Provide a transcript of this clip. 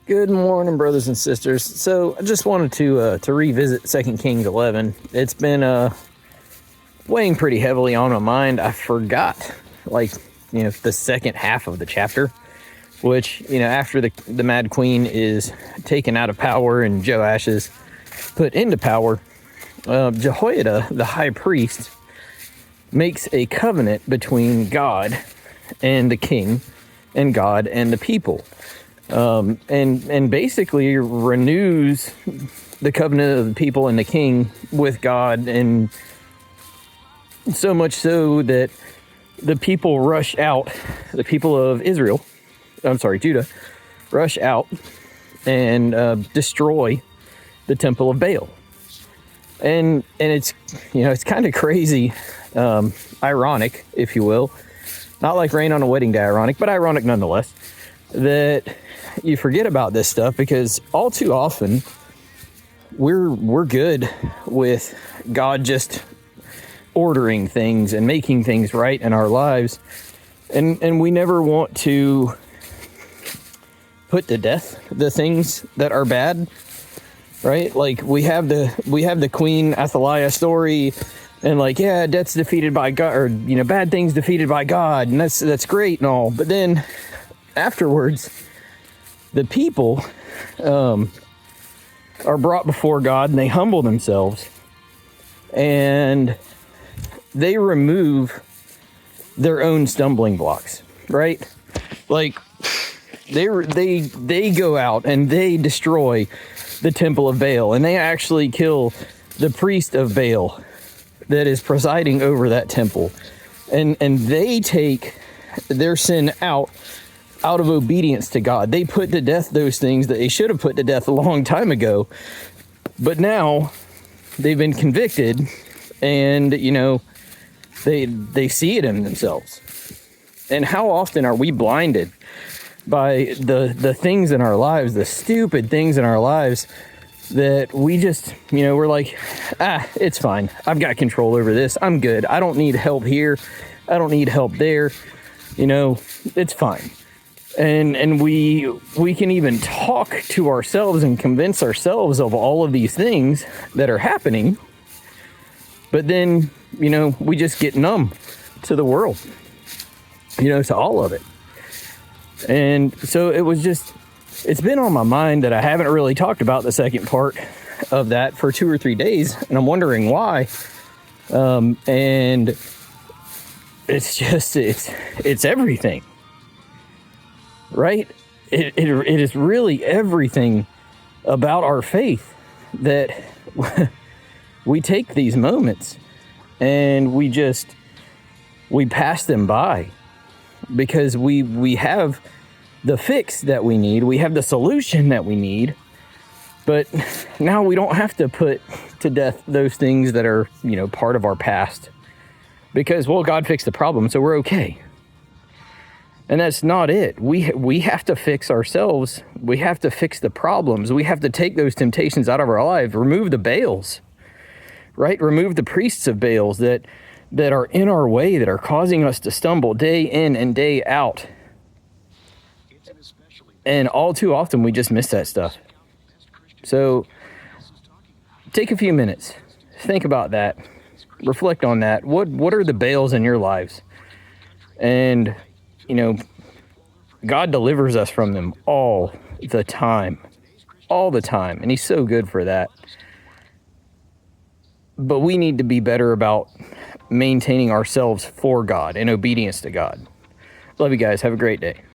Good morning, brothers and sisters. So I just wanted to revisit 2Kings 11. It's been weighing pretty heavily on my mind. I forgot, the second half of the chapter, which, after the Mad Queen is taken out of power and Joash is put into power, Jehoiada, the high priest, makes a covenant between God and the king and God and the people. And basically renews the covenant of the people and the king with God, and so much so that the people rush out, the people of Judah, rush out and destroy the temple of Baal. And it's, it's kind of crazy, ironic, if you will, not like rain on a wedding day ironic, but ironic nonetheless, that you forget about this stuff, because all too often we're good with God just ordering things and making things right in our lives, and we never want to put to death the things that are bad, right? Like we have the Queen Athaliah story, and debt's defeated by God, or bad things defeated by God, and that's great and all, but then afterwards the people are brought before God, and they humble themselves, and they remove their own stumbling blocks, right? Like they go out and they destroy the temple of Baal, and they actually kill the priest of Baal that is presiding over that temple, and they take their sin out of obedience to God. They put to death those things that they should have put to death a long time ago, but now they've been convicted, and they see it in themselves. And how often are we blinded by the things in our lives, the stupid things in our lives, that we just, we're like, it's fine, I've got control over this, I'm good, I don't need help here, I don't need help there, it's fine. And we can even talk to ourselves and convince ourselves of all of these things that are happening, but then, we just get numb to the world, to all of it. And so it's been on my mind that I haven't really talked about the second part of that for 2 or 3 days, and I'm wondering why. And it's everything. Right? It is really everything about our faith, that we take these moments and we pass them by, because we have the fix that we need, we have the solution that we need, but now we don't have to put to death those things that are, part of our past, because, well, God fixed the problem, so we're okay. And that's not it. We have to fix ourselves. We have to fix the problems. We have to take those temptations out of our lives. Remove the Baals, right? Remove the priests of Baals that are in our way, that are causing us to stumble day in and day out. And all too often we just miss that stuff. So take a few minutes. Think about that. Reflect on that. What are the Baals in your lives? And God delivers us from them all the time, and he's so good for that. But we need to be better about maintaining ourselves for God in obedience to God. Love you guys. Have a great day.